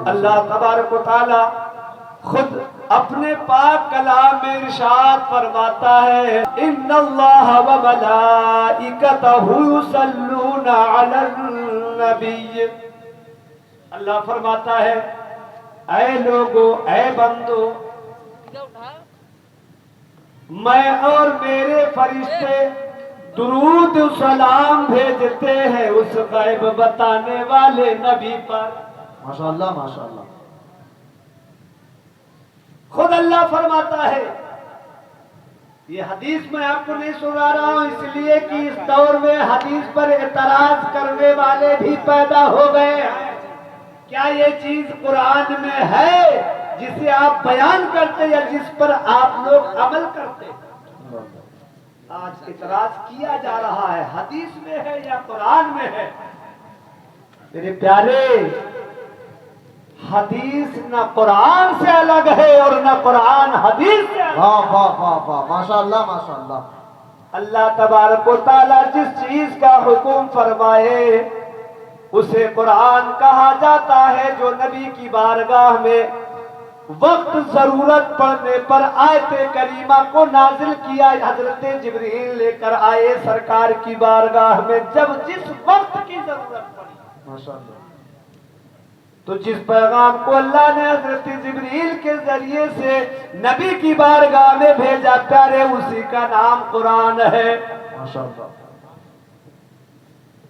اللہ تبارک و تعالی خود اپنے پاک کلام میں ارشاد فرماتا ہے ان اللہ و ملائکتہ یصلون علی النبی، اللہ فرماتا ہے اے لوگو، اے بندو، میں اور میرے فرشتے درود و سلام بھیجتے ہیں اس غیب بتانے والے نبی پر۔ ماشاءاللہ ماشاءاللہ۔ خود اللہ فرماتا ہے، یہ حدیث میں آپ کو نہیں سنا رہا ہوں اس لیے کہ اس دور میں حدیث پر اعتراض کرنے والے بھی پیدا ہو گئے ہیں۔ کیا یہ چیز قرآن میں ہے جسے آپ بیان کرتے یا جس پر آپ لوگ عمل کرتے؟ آج اعتراض کیا جا رہا ہے حدیث میں ہے یا قرآن میں ہے۔ میرے پیارے، حدیث نہ قرآن سے الگ ہے اور نہ قرآن حدیث سے الگ ہے۔ واہ واہ واہ واہ، ماشاءاللہ ماشاءاللہ۔ اللہ تبارک و تعالی جس چیز کا حکم فرمائے اسے قرآن کہا جاتا ہے، جو نبی کی بارگاہ میں وقت ضرورت پڑنے پر آیت کریمہ کو نازل کیا، حضرت جبریل لے کر آئے سرکار کی بارگاہ میں جب جس وقت کی ضرورت پڑی۔ ماشاءاللہ۔ تو جس پیغام کو اللہ نے حضرت جبریل کے ذریعے سے نبی کی بارگاہ میں بھیجا پیارے، اسی کا نام قرآن ہے۔ ماشاءاللہ۔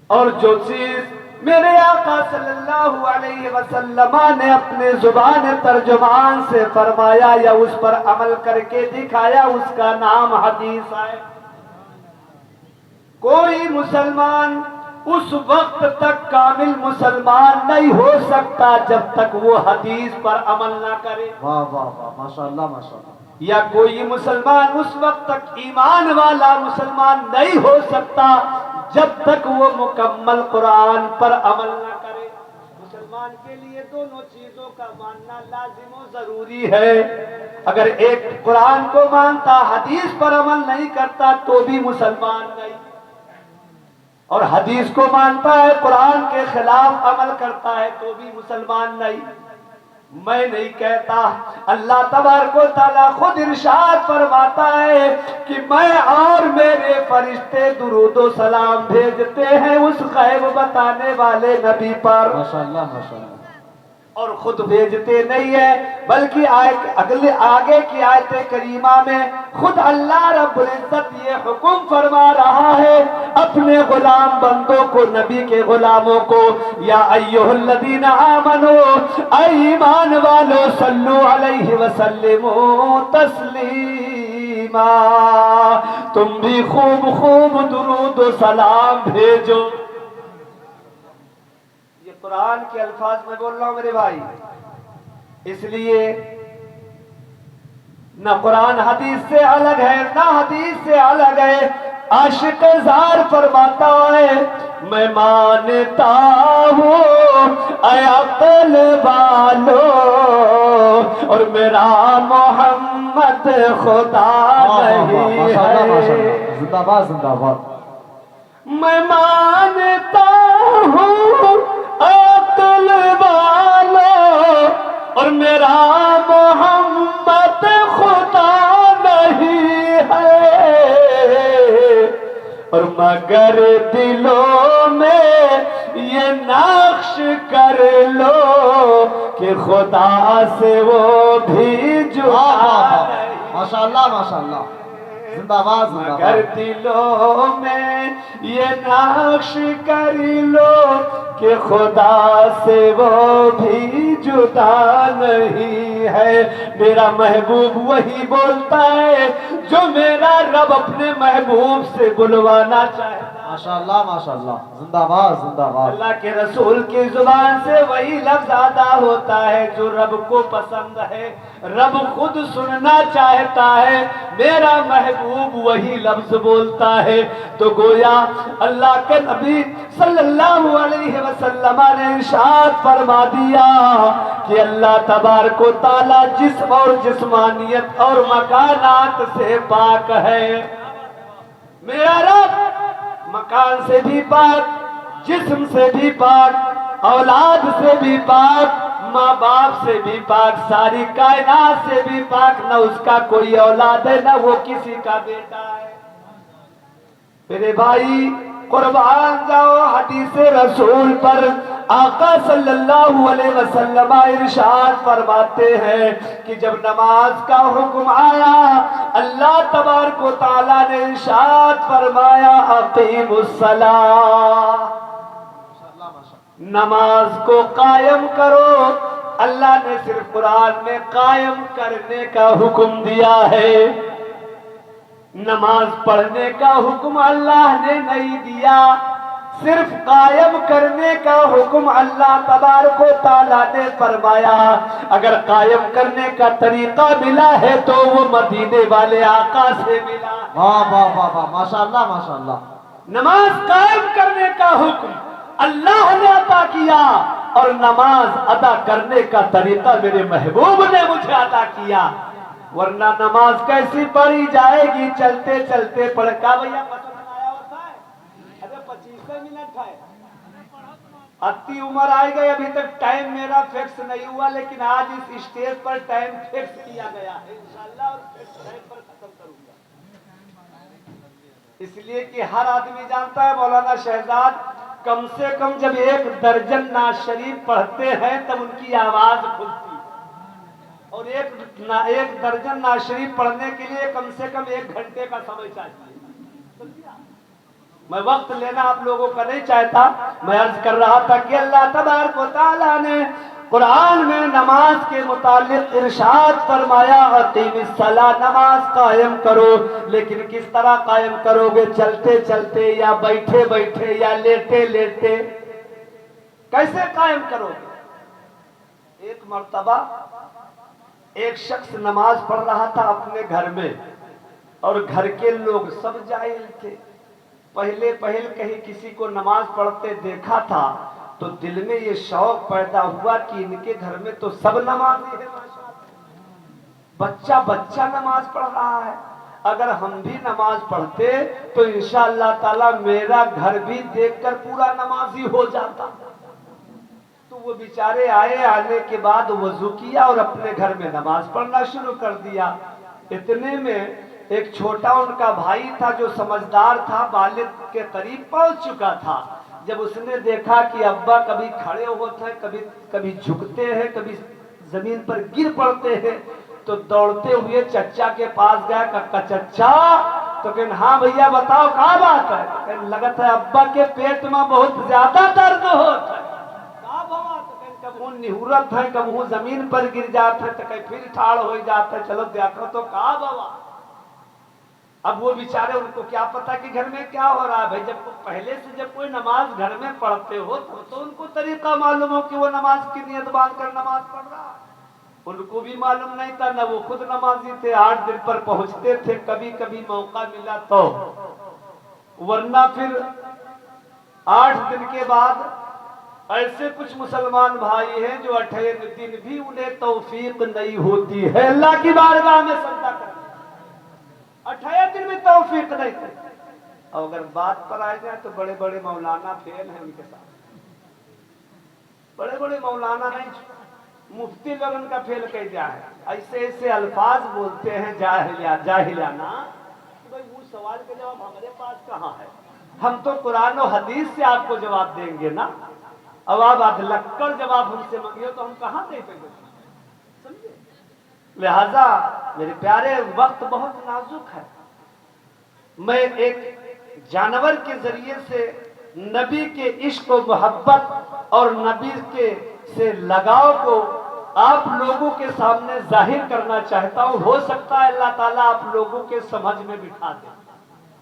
اور جو چیز میرے آقا صلی اللہ علیہ وسلم نے اپنے زبان ترجمان سے فرمایا یا اس پر عمل کر کے دکھایا، اس کا نام حدیث ہے۔ کوئی مسلمان اس وقت تک کامل مسلمان نہیں ہو سکتا جب تک وہ حدیث پر عمل نہ کرے، واہ واہ واہ، ماشاءاللہ ماشاءاللہ۔ یا کوئی مسلمان اس وقت تک ایمان والا مسلمان نہیں ہو سکتا جب تک وہ مکمل قرآن پر عمل نہ کرے۔ مسلمان کے لیے دونوں چیزوں کا ماننا لازم و ضروری ہے۔ اگر ایک قرآن کو مانتا حدیث پر عمل نہیں کرتا تو بھی مسلمان نہیں، اور حدیث کو مانتا ہے قرآن کے خلاف عمل کرتا ہے تو بھی مسلمان نہیں۔ میں نہیں کہتا، اللہ تبارک و تعالیٰ خود ارشاد فرماتا ہے کہ میں اور میرے فرشتے درود و سلام بھیجتے ہیں اس غیب بتانے والے نبی پر۔ ماشاءاللہ ماشاءاللہ۔ اور خود بھیجتے نہیں ہے بلکہ آگے کی آیت کریمہ میں خود اللہ رب العزت یہ حکم فرما رہا ہے اپنے غلام بندوں کو، نبی کے غلاموں کو، یا ایھا الذین آمنوا، اے ایمان والو، صلو علیہ وسلموا تسلیما، تم بھی خوب خوب درود و سلام بھیجو۔ قرآن کے الفاظ میں بول رہا ہوں میرے بھائی، اس لیے نہ قرآن حدیث سے الگ ہے نہ حدیث سے الگ ہے۔ عاشق زار فرماتا ہے میں مانتا ہوں اے عقل والو اور میرا محمد خدا نہیں ہے۔ زندہ باد زندہ باد۔ میں مانتا ہوں عقل والو اور میرا محمد خدا نہیں ہے، اور مگر دلوں میں یہ نقش کر لو کہ خدا سے وہ بھی جدا نہیں۔ ماشاءاللہ ماشاءاللہ، زندہ باد زندہ مگر باد۔ دلوں میں یہ نقش کر لو کہ خدا سے وہ بھی جدا نہیں ہے۔ میرا محبوب وہی بولتا ہے جو میرا رب اپنے محبوب سے بلوانا چاہتا ہے۔ ماشاءاللہ ماشاءاللہ، زندہ باد زندہ باد۔ اللہ کے رسول کی زبان سے وہی لفظ ادا ہوتا ہے جو رب کو پسند ہے، رب خود سننا چاہتا ہے، میرا محبوب وہی لفظ بولتا ہے۔ تو گویا اللہ کے نبی صلی اللہ علیہ وسلم نے ارشاد فرما دیا کہ اللہ تبارک و تعالی جسم اور جسمانیت اور مکانات سے پاک ہے۔ میرا رب مکان سے بھی پاک، جسم سے بھی پاک، اولاد سے بھی پاک، माँ बाप से भी पाक, सारी कायनात से भी पाक, न उसका कोई औलाद है, न वो किसी का बेटा है। मेरे भाई कुर्बान जाओ हदीस रसूल पर। आका सल्लल्लाहु अलैहि वसल्लम इरशाद फरमाते हैं कि जब नमाज का हुक्म आया, अल्लाह तबारक व तआला ने इरशाद फरमाया अकीमुस्सलाह, नमाज को कायम करो। अल्लाह ने सिर्फ कुरान में कायम करने का हुक्म दिया है, नमाज पढ़ने का हुक्म अल्लाह ने नहीं दिया। सिर्फ कायम करने का हुक्म अल्लाह तबारक व तआला ने फरमाया। अगर कायम करने का तरीका मिला है तो वो मदीने वाले आका से मिला। वाह वाह वाह वाह, माशाअल्लाह माशाअल्लाह। नमाज कायम करने का हुक्म अल्लाह ने अता किया और नमाज अदा करने का तरीका मेरे महबूब ने मुझे अता किया। वरना नमाज कैसी पढ़ी जाएगी, चलते चलते पढ़ का भैया पसंद आया होता है। अरे 25 मिनट है, अति उम्र आ गई, अभी तक टाइम मेरा फिक्स नहीं हुआ, लेकिन आज इस स्टेज पर टाइम फिक्स किया गया है इंशाअल्लाह, और फिक्स टाइम पर खत्म करूंगा। इसलिए कि हर आदमी जानता है मौलाना शहजाद कम से कम जब 1 दर्जन नाज शरीफ पढ़ते हैं तब उनकी आवाज खुलती है, और एक दर्जन नाज शरीफ पढ़ने के लिए कम से कम 1 घंटे का समय चाहिए। मैं वक्त लेना आप लोगों का नहीं चाहता। मैं अर्ज कर रहा था कि अल्लाह तबारक व तआला ने कुरान में नमाज के मुतालिक इरशाद फरमाया अकीमिस्सलाह, नमाज कायम करो। लेकिन किस तरह कायम करोगे? चलते चलते या बैठे बैठे या लेटे लेटे? कैसे कायम करोगे? एक मर्तबा एक शख्स नमाज पढ़ रहा था अपने घर में, और घर के लोग सब जाहिल थे। पहले कहीं किसी को नमाज पढ़ते देखा था तो दिल में ये शौक पैदा हुआ कि इनके घर में तो सब नमाजी है, बच्चा बच्चा नमाज पढ़ रहा है। अगर हम भी नमाज पढ़ते तो इंशाअल्लाह ताला मेरा घर भी देखकर पूरा नमाजी हो जाता। तो वो बेचारे आए, आने के बाद वजू किया और अपने घर में नमाज पढ़ना शुरू कर दिया। इतने में एक छोटा उनका भाई था जो समझदार था, बालिग के करीब पहुंच चुका था। जब उसने देखा कि अब्बा कभी खड़े होते हैं, कभी झुकते हैं, कभी जमीन पर गिर पड़ते हैं, तो दौड़ते हुए चच्चा के पास गया। कक्का चच्चा, तो कहने हाँ भैया बताओ क्या बात है? तो कहने लगता है अब्बा के पेट में बहुत ज्यादा दर्द होता है। कबहू निहुरत है, कबहू जमीन पर गिर जाते हैं, तो कहीं फिर ठाड़ हो जाते हैं। चलो देखो तो कहा बाबा। अब वो बेचारे, उनको क्या पता कि घर में क्या हो रहा है। भाई जब पहले से जब कोई नमाज घर में पढ़ते हो तो उनको तरीका मालूम हो कि वो नमाज की नियत बांधकर नमाज पढ़ रहा है। उनको भी मालूम नहीं था, न वो खुद नमाजी थे। 8 दिन पर पहुंचते थे, कभी कभी मौका मिला तो, वरना फिर 8 दिन के बाद ऐसे कुछ मुसलमान भाई हैं जो 8वें दिन भी उन्हें तौफीक नहीं होती है अल्लाह की बारगाह में सजदा करने। 8वें दिन में तौफीक नहीं थी। और अगर बात पर आ जाए तो बड़े बड़े मौलाना फेल हैं उनके साथ। बड़े बड़े मौलाना नहीं, मुफ्ती लोग उनका फेल कह जाए। ऐसे ऐसे अल्फाज बोलते हैं जाहिलाना, भाई वो सवाल का जवाब हमारे पास कहाँ है? हम तो कुरान और हदीस से आपको जवाब देंगे ना। अब आप अधलक्कड़ जवाब हमसे मांगिए तो हम कहाँ दे पाएंगे? समझे? लिहाजा मेरे प्यारे, वक्त बहुत नाजुक है। मैं एक जानवर के जरिए से नबी के इश्क और मोहब्बत और नबी के से लगाव को आप लोगों के सामने जाहिर करना चाहता हूँ। हो सकता है अल्लाह ताला आप लोगों के समझ में बिठा दे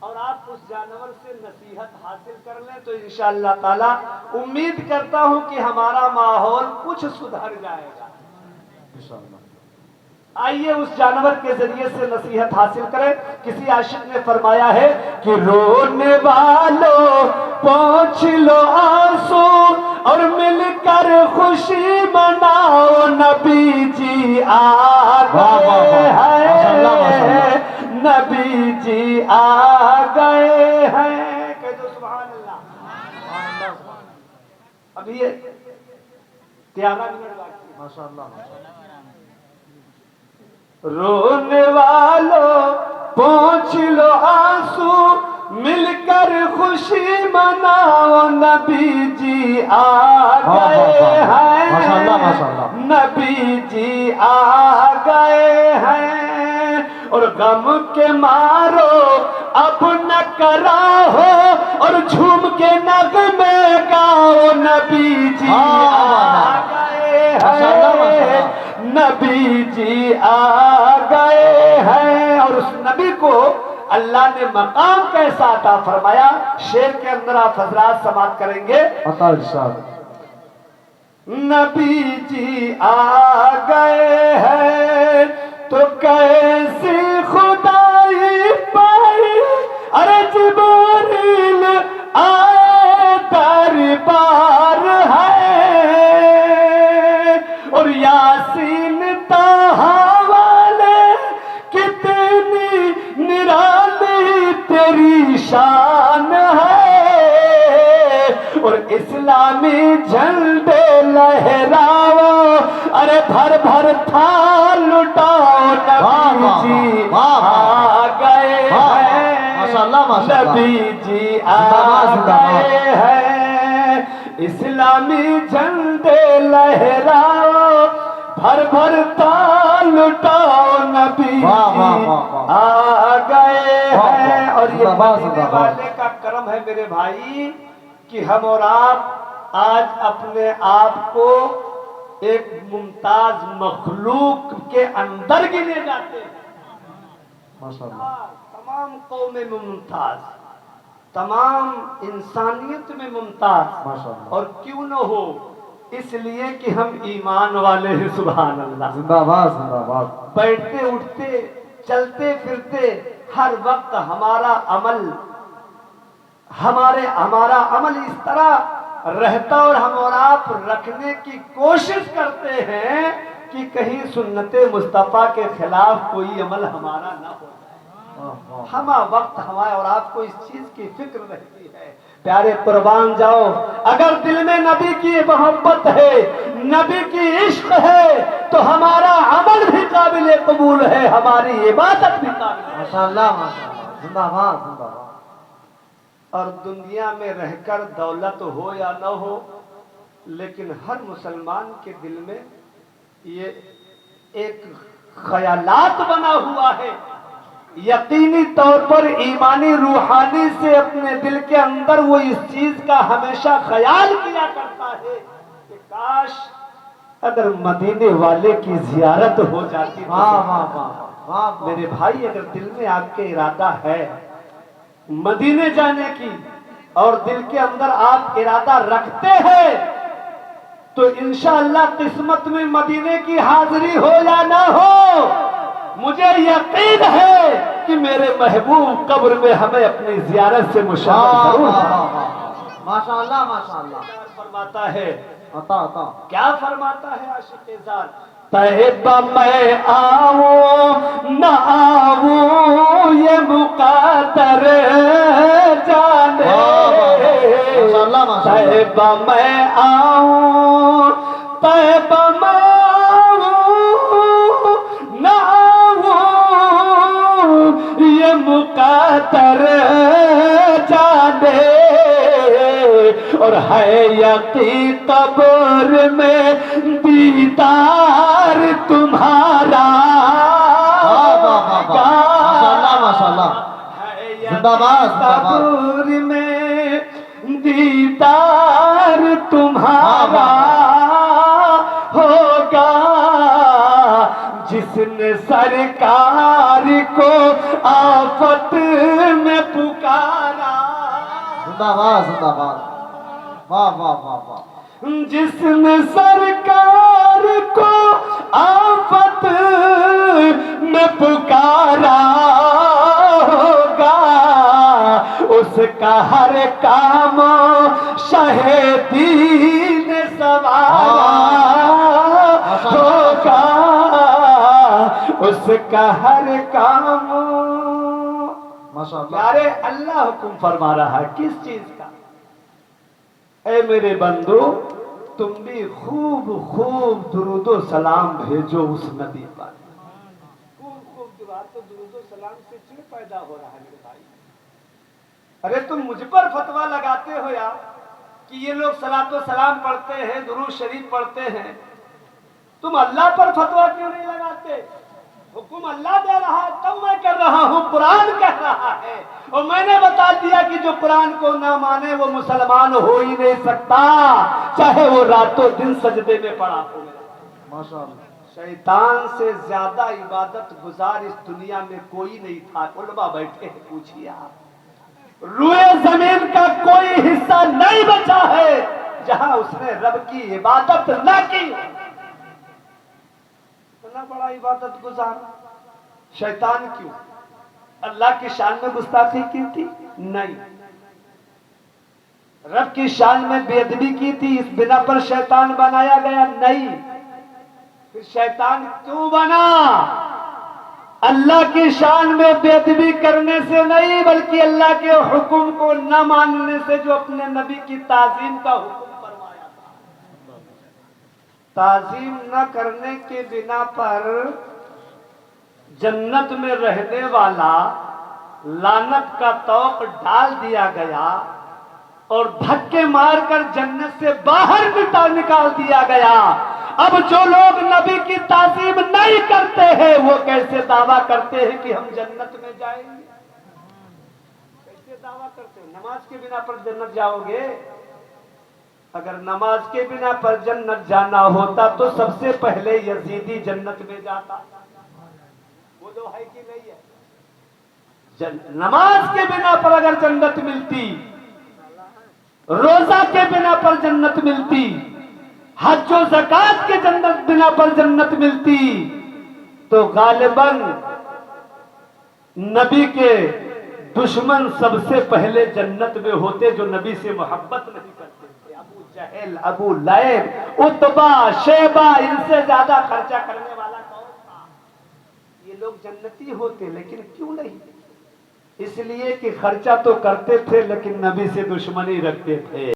और आप उस जानवर से नसीहत हासिल कर लें, तो इंशाअल्लाह ताला उम्मीद करता हूं कि हमारा माहौल कुछ सुधर जाएगा। आइए उस जानवर के जरिए से नसीहत हासिल करें। किसी आशिक ने फरमाया है कि रोने वालों पोंछ लो आंसू और मिलकर खुशी मनाओ, नबी जी आ गए हैं, नबी जी आ गए हैं। कह दो सुभान अल्लाह। अभी 11 मिनट बाकी। माशाअल्लाह रोने वालों पोंछ लो आंसू, मिलकर खुशी मनाओ, नबी जी आ गए हैं, माशाअल्लाह माशाअल्लाह। नबी जी आ गए हैं। और गम के मारो अब न कराहो, और झूम के नगमे गाओ, नबी जी आ गए हैं, नबी जी आ गए हैं। और उस नबी को अल्लाह ने मकाम कैसा अता फरमाया, शेर के अंदर आप हजरात समाप्त करेंगे। अता इरशाद। नबी जी आ गए हैं तो कैसी खुदाई पाई, अरे जिब्रील आए दरबार है, और यासीन ताहा वाले कितनी निराली तेरी शान है, और इस्लामी झंडे लहराओ, अरे भर भर थाल लुटाओ, नबी जी आ गए हैं, माशाअल्लाह माशाअल्लाह। नबी जी आ गए हैं, इस्लामी झंडे लहराओ, भर भर थाल लुटाओ, नबी जी आ गए हैं। और ये मदीने वाले का करम है मेरे भाई कि हम और आप आज अपने आप को एक मुमताज मखलूक के अंदर गिने जाते हैं। माशाअल्लाह तमाम कौम में मुमताज, तमाम इंसानियत में मुमताज, माशाअल्लाह। और क्यों न हो, इसलिए कि हम ईमान वाले हैं। सुभान अल्लाह। जिंदाबाद जिंदाबाद। बैठते उठते चलते फिरते हर वक्त हमारा अमल इस तरह रहता, और हम और आप रखने की कोशिश करते हैं कि कहीं सुन्नते मुस्तफा के खिलाफ कोई अमल हमारा ना हो जाए। हम वक्त हमारे और आपको इस चीज की फिक्र रहती है। प्यारे कुर्बान जाओ, अगर दिल में नबी की मोहब्बत है, नबी की इश्क है, तो हमारा अमल भी काबिल कबूल है, हमारी इबादत भी काबिल। माशाअल्लाह माशाअल्लाह। जिंदाबाद जिंदाबाद। और दुनिया में रहकर दौलत हो या न हो, लेकिन हर मुसलमान के दिल में ये एक ख्यालात बना हुआ है, यकीनी तौर पर ईमानी रूहानी से अपने दिल के अंदर वो इस चीज का हमेशा ख्याल किया करता है कि काश अगर मदीने वाले की जियारत हो जाती। मेरे भाई, अगर दिल में आपके इरादा है मदीने जाने की, और दिल के अंदर आप इरादा रखते हैं, तो इंशाअल्लाह किस्मत में मदीने की हाजिरी हो या ना हो, मुझे यकीन है कि मेरे महबूब कब्र में हमें अपनी जियारत से मुशामिल जरूर। माशाअल्लाह माशाअल्लाह। फरमाता है, अता अता क्या फरमाता है आशिक़े ज़ात, तैबा मैं आऊं न आऊं ये मुक़द्दर जाने, तैबा मैं आऊं, तैबा मैं आऊं न आऊं ये मुक़द्दर जाने, और है यकीन कब्र में दीदार तुम्हारा। माशाअल्लाह माशाअल्लाह। जिंदाबाद कब्र में दीदार तुम्हारा होगा, जिसने सरकार को आफत में पुकारा। जिंदाबाद जिंदाबाद। वाह वाह वाह वाह। जिसने सरकार को आफत में पुकारा होगा, उसका हर काम शहीदीन सवारा होगा, उसका हर काम। माशाअल्लाह। प्यारे अल्लाह हुक्म फरमा रहा है किस चीज का? ऐ मेरे बंधु, तुम भी खूब खूब दुरूद व सलाम भेजो उस नबी पर। खूब खूब दुआ तो दुरूद व सलाम से चिड़ पैदा हो रहा है मेरे भाई। अरे तुम मुझ पर फतवा लगाते हो यार कि ये लोग सलात व सलाम पढ़ते हैं, दुरूद शरीफ पढ़ते हैं, तुम अल्लाह पर फतवा क्यों नहीं लगाते? हुक्म अल्लाह दे रहा है तब मैं कर रहा हूं, कुरान कह रहा है। और मैंने बता दिया कि जो कुरान को ना माने वो मुसलमान हो ही नहीं सकता, चाहे वो रातों दिन सजदे में पड़ा हो। माशाअल्लाह। शैतान से ज्यादा इबादत गुजार इस दुनिया में कोई नहीं था। उलमा बैठे हैं, पूछिए आप, रुए जमीन का कोई हिस्सा नहीं बचा है जहां उसने रब की इबादत न की। इतना बड़ा इबादत गुजार शैतान क्यों? अल्लाह की शान में गुस्ताखी की थी? नहीं। रब की शान में बेअदबी की थी, इस बिना पर शैतान बनाया गया? नहीं। फिर शैतान क्यों बना? अल्लाह की शान में बेअदबी करने से नहीं, बल्कि अल्लाह के हुक्म को न मानने से, जो अपने नबी की ताजीम का हुक्म फरमाया था। ताजीम न करने के बिना पर जन्नत में रहने वाला लानत का तौक डाल दिया गया और धक्के मारकर जन्नत से बाहर निकाल दिया गया। अब जो लोग नबी की ताजीम नहीं करते हैं वो कैसे दावा करते हैं कि हम जन्नत में जाएंगे? कैसे दावा करते हैं? नमाज के बिना पर जन्नत जाओगे? अगर नमाज के बिना पर जन्नत जाना होता तो सबसे पहले यजीदी जन्नत में जाता। वो जो है कि नहीं है? नमाज के बिना पर अगर जन्नत मिलती, रोजा के बिना पर जन्नत मिलती, हज और ज़कात के जन्नत बिना पर जन्नत मिलती, तो गालिबन नबी के दुश्मन सबसे पहले जन्नत में होते, जो नबी से मोहब्बत नहीं करते थे। अबू जहल, अबू लहब, उतबा, शेबा, इनसे ज्यादा खर्चा करने वाला कौन था? ये लोग जन्नती होते, लेकिन क्यों नहीं? इसलिए कि खर्चा तो करते थे लेकिन नबी से दुश्मनी रखते थे।